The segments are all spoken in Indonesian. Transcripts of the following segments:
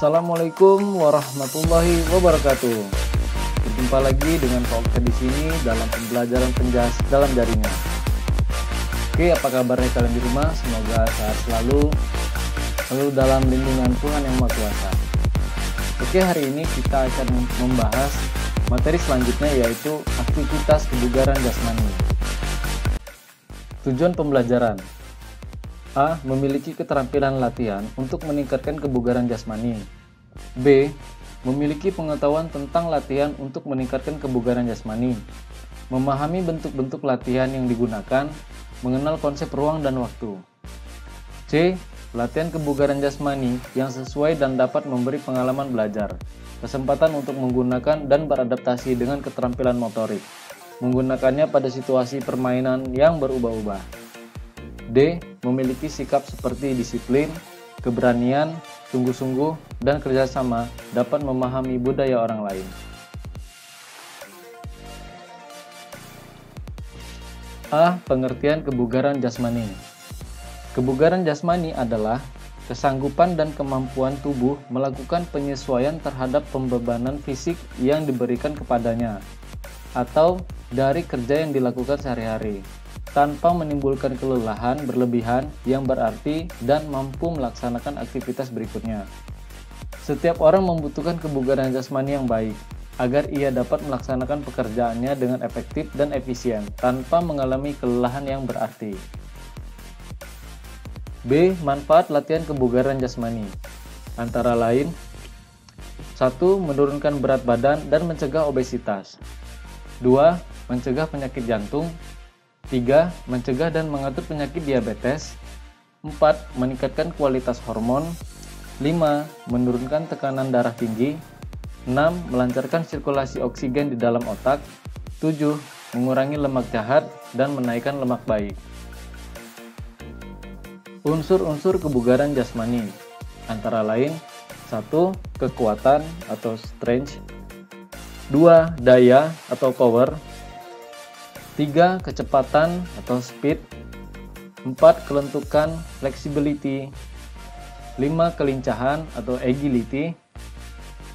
Assalamualaikum warahmatullahi wabarakatuh. Berjumpa lagi dengan Pak Okta di sini dalam pembelajaran penjas dalam jaringan. Oke, apa kabarnya kalian di rumah? Semoga sehat selalu dalam lindungan Tuhan Yang Maha Kuasa. Oke, hari ini kita akan membahas materi selanjutnya, yaitu aktivitas kebugaran jasmani. Tujuan pembelajaran: A. Memiliki keterampilan latihan untuk meningkatkan kebugaran jasmani. B. Memiliki pengetahuan tentang latihan untuk meningkatkan kebugaran jasmani. Memahami bentuk-bentuk latihan yang digunakan, mengenal konsep ruang dan waktu. C. Latihan kebugaran jasmani yang sesuai dan dapat memberi pengalaman belajar, kesempatan untuk menggunakan dan beradaptasi dengan keterampilan motorik, menggunakannya pada situasi permainan yang berubah-ubah. D. Memiliki sikap seperti disiplin, keberanian, sungguh-sungguh, dan kerjasama dapat memahami budaya orang lain. A. Pengertian kebugaran jasmani. Kebugaran jasmani adalah kesanggupan dan kemampuan tubuh melakukan penyesuaian terhadap pembebanan fisik yang diberikan kepadanya atau dari kerja yang dilakukan sehari-hari, tanpa menimbulkan kelelahan berlebihan yang berarti dan mampu melaksanakan aktivitas berikutnya. Setiap orang membutuhkan kebugaran jasmani yang baik, agar ia dapat melaksanakan pekerjaannya dengan efektif dan efisien, tanpa mengalami kelelahan yang berarti. B. Manfaat latihan kebugaran jasmani. Antara lain: 1. Menurunkan berat badan dan mencegah obesitas. 2. Mencegah penyakit jantung. 3. Mencegah dan mengatur penyakit diabetes. 4. Meningkatkan kualitas hormon. 5. Menurunkan tekanan darah tinggi. 6. Melancarkan sirkulasi oksigen di dalam otak. 7. Mengurangi lemak jahat dan menaikkan lemak baik. Unsur-unsur kebugaran jasmani antara lain: 1. Kekuatan atau strength. 2. Daya atau power. 3. Kecepatan atau speed. 4. Kelentukan flexibility. 5. Kelincahan atau agility.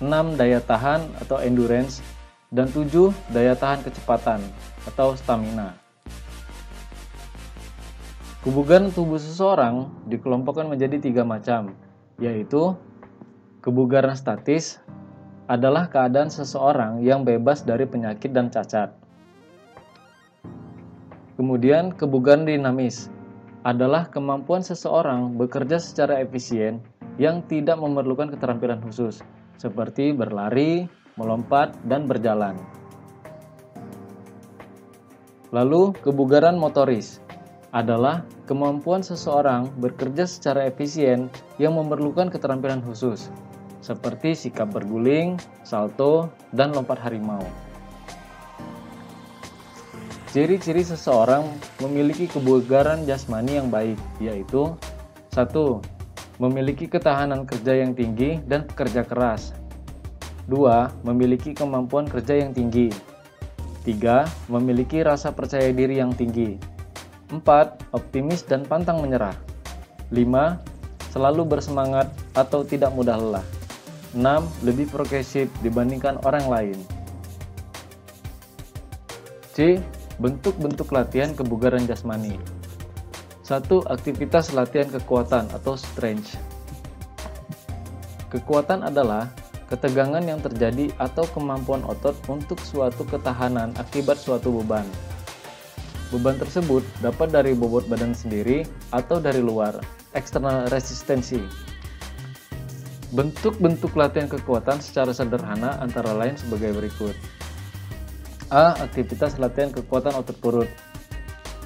6. Daya tahan atau endurance. Dan 7. Daya tahan kecepatan atau stamina. Kebugaran tubuh seseorang dikelompokkan menjadi 3 macam, yaitu: kebugaran statis adalah keadaan seseorang yang bebas dari penyakit dan cacat. Kemudian kebugaran dinamis adalah kemampuan seseorang bekerja secara efisien yang tidak memerlukan keterampilan khusus, seperti berlari, melompat, dan berjalan. Lalu kebugaran motoris adalah kemampuan seseorang bekerja secara efisien yang memerlukan keterampilan khusus, seperti sikap berguling, salto, dan lompat harimau. Ciri-ciri seseorang memiliki kebugaran jasmani yang baik, yaitu: 1. Memiliki ketahanan kerja yang tinggi dan pekerja keras. 2. Memiliki kemampuan kerja yang tinggi. 3. Memiliki rasa percaya diri yang tinggi. 4. Optimis dan pantang menyerah. 5. Selalu bersemangat atau tidak mudah lelah. 6. Lebih progresif dibandingkan orang lain. C. Bentuk-bentuk latihan kebugaran jasmani. 1. Aktivitas latihan kekuatan atau strength. Kekuatan adalah ketegangan yang terjadi atau kemampuan otot untuk suatu ketahanan akibat suatu beban. Beban tersebut dapat dari bobot badan sendiri atau dari luar, external resistency. Bentuk-bentuk latihan kekuatan secara sederhana antara lain sebagai berikut. A. Aktivitas latihan kekuatan otot perut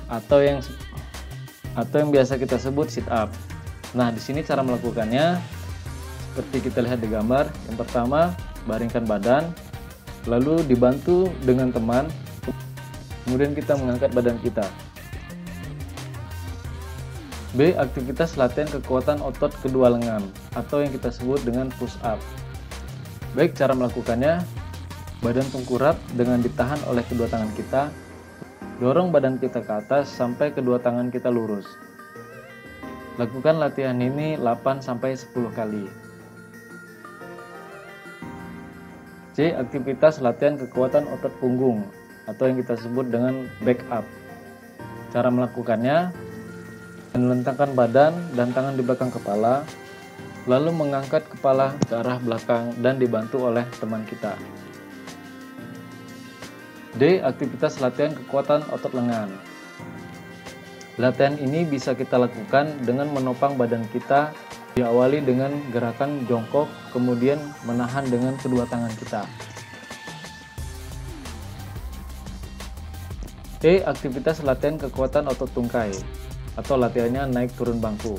atau yang biasa kita sebut sit up. Nah, di sini cara melakukannya seperti kita lihat di gambar. Yang pertama, baringkan badan, lalu dibantu dengan teman. Kemudian kita mengangkat badan kita. B. Aktivitas latihan kekuatan otot kedua lengan atau yang kita sebut dengan push up. Baik, cara melakukannya: badan tengkurap dengan ditahan oleh kedua tangan kita. Dorong badan kita ke atas sampai kedua tangan kita lurus. Lakukan latihan ini 8-10 kali. C. Aktivitas latihan kekuatan otot punggung atau yang kita sebut dengan back up. Cara melakukannya, melentangkan badan dan tangan di belakang kepala, lalu mengangkat kepala ke arah belakang dan dibantu oleh teman kita. D. Aktivitas latihan kekuatan otot lengan. Latihan ini bisa kita lakukan dengan menopang badan kita, diawali dengan gerakan jongkok, kemudian menahan dengan kedua tangan kita. E. Aktivitas latihan kekuatan otot tungkai atau latihannya naik turun bangku.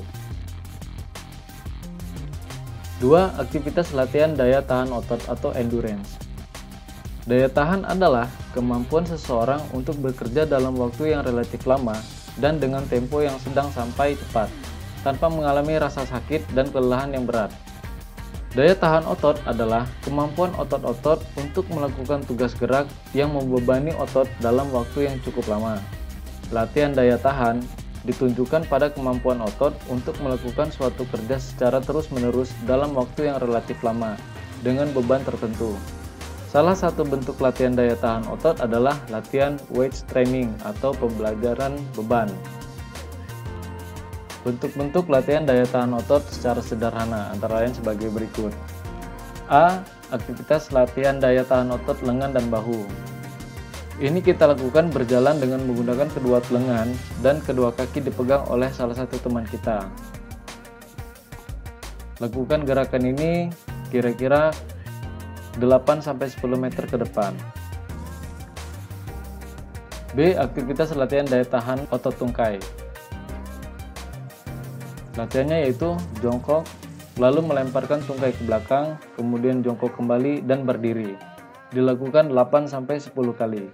2. Aktivitas latihan daya tahan otot atau endurance. Daya tahan adalah kemampuan seseorang untuk bekerja dalam waktu yang relatif lama dan dengan tempo yang sedang sampai cepat, tanpa mengalami rasa sakit dan kelelahan yang berat. Daya tahan otot adalah kemampuan otot-otot untuk melakukan tugas gerak yang membebani otot dalam waktu yang cukup lama. Latihan daya tahan ditunjukkan pada kemampuan otot untuk melakukan suatu kerja secara terus-menerus dalam waktu yang relatif lama dengan beban tertentu. Salah satu bentuk latihan daya tahan otot adalah latihan weight training atau pembelajaran beban. Bentuk-bentuk latihan daya tahan otot secara sederhana antara lain sebagai berikut. A. Aktivitas latihan daya tahan otot lengan dan bahu. Ini kita lakukan berjalan dengan menggunakan kedua lengan dan kedua kaki dipegang oleh salah satu teman kita. Lakukan gerakan ini kira-kira 8-10 meter ke depan. B. Aktivitas latihan daya tahan otot tungkai. Latihannya yaitu jongkok, lalu melemparkan tungkai ke belakang, kemudian jongkok kembali dan berdiri. Dilakukan 8-10 kali.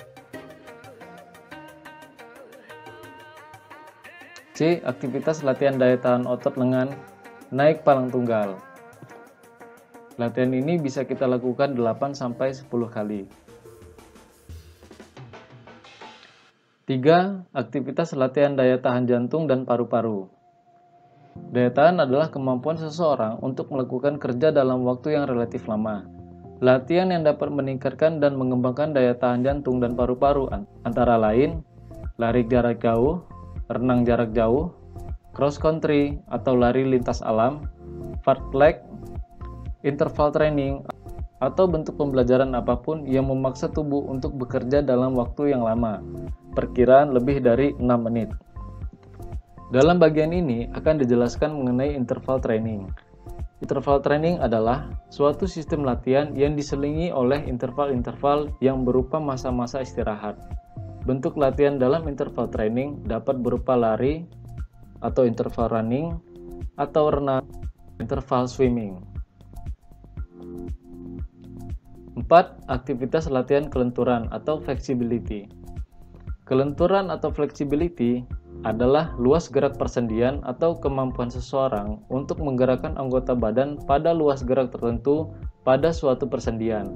C. Aktivitas latihan daya tahan otot lengan naik palang tunggal. Latihan ini bisa kita lakukan 8-10 kali. 3. Aktivitas latihan daya tahan jantung dan paru-paru. Daya tahan adalah kemampuan seseorang untuk melakukan kerja dalam waktu yang relatif lama. Latihan yang dapat meningkatkan dan mengembangkan daya tahan jantung dan paru-paru antara lain lari jarak jauh, renang jarak jauh, cross country atau lari lintas alam, fartlek, interval training, atau bentuk pembelajaran apapun yang memaksa tubuh untuk bekerja dalam waktu yang lama, perkiraan lebih dari 6 menit. Dalam bagian ini akan dijelaskan mengenai interval training. Interval training adalah suatu sistem latihan yang diselingi oleh interval-interval yang berupa masa-masa istirahat. Bentuk latihan dalam interval training dapat berupa lari atau interval running atau renang, interval swimming. 4. Aktivitas latihan kelenturan atau flexibility. Kelenturan atau flexibility adalah luas gerak persendian atau kemampuan seseorang untuk menggerakkan anggota badan pada luas gerak tertentu pada suatu persendian.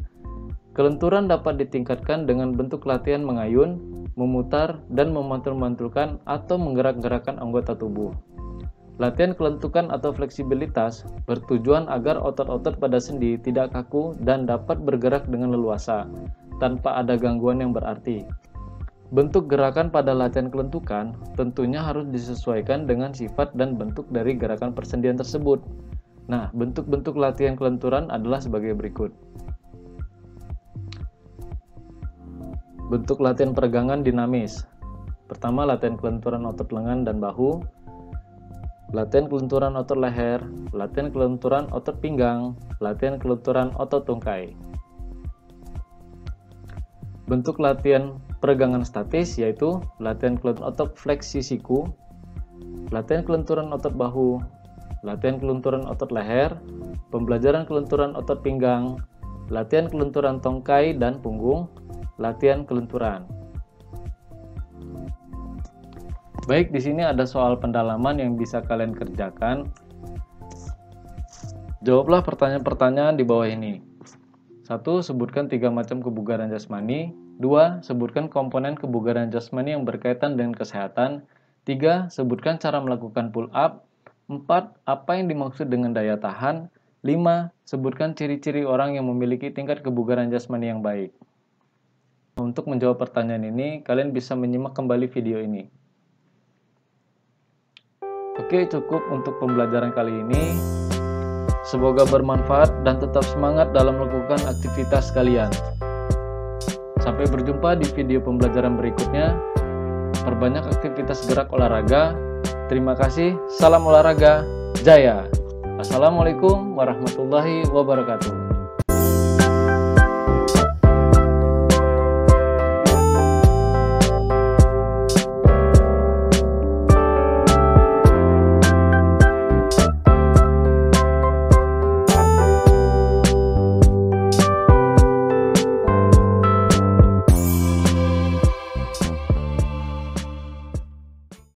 Kelenturan dapat ditingkatkan dengan bentuk latihan mengayun, memutar, dan memantul-mantulkan atau menggerak-gerakkan anggota tubuh. Latihan kelentukan atau fleksibilitas bertujuan agar otot-otot pada sendi tidak kaku dan dapat bergerak dengan leluasa, tanpa ada gangguan yang berarti. Bentuk gerakan pada latihan kelentukan tentunya harus disesuaikan dengan sifat dan bentuk dari gerakan persendian tersebut. Nah, bentuk-bentuk latihan kelenturan adalah sebagai berikut. Bentuk latihan peregangan dinamis. Pertama, latihan kelenturan otot lengan dan bahu, latihan kelenturan otot leher, latihan kelenturan otot pinggang, latihan kelenturan otot tungkai. Bentuk latihan peregangan statis yaitu latihan kelenturan otot fleksi siku, latihan kelenturan otot bahu, latihan kelenturan otot leher, pembelajaran kelenturan otot pinggang, latihan kelenturan tongkai dan punggung, latihan kelenturan. Baik, di sini ada soal pendalaman yang bisa kalian kerjakan. Jawablah pertanyaan-pertanyaan di bawah ini. 1. Sebutkan 3 macam kebugaran jasmani. 2. Sebutkan komponen kebugaran jasmani yang berkaitan dengan kesehatan. 3. Sebutkan cara melakukan pull up. 4. Apa yang dimaksud dengan daya tahan. 5. Sebutkan ciri-ciri orang yang memiliki tingkat kebugaran jasmani yang baik. Untuk menjawab pertanyaan ini, kalian bisa menyimak kembali video ini. Oke, cukup untuk pembelajaran kali ini. Semoga bermanfaat dan tetap semangat dalam melakukan aktivitas kalian. Sampai berjumpa di video pembelajaran berikutnya. Perbanyak aktivitas gerak olahraga. Terima kasih. Salam olahraga. Jaya. Assalamualaikum warahmatullahi wabarakatuh.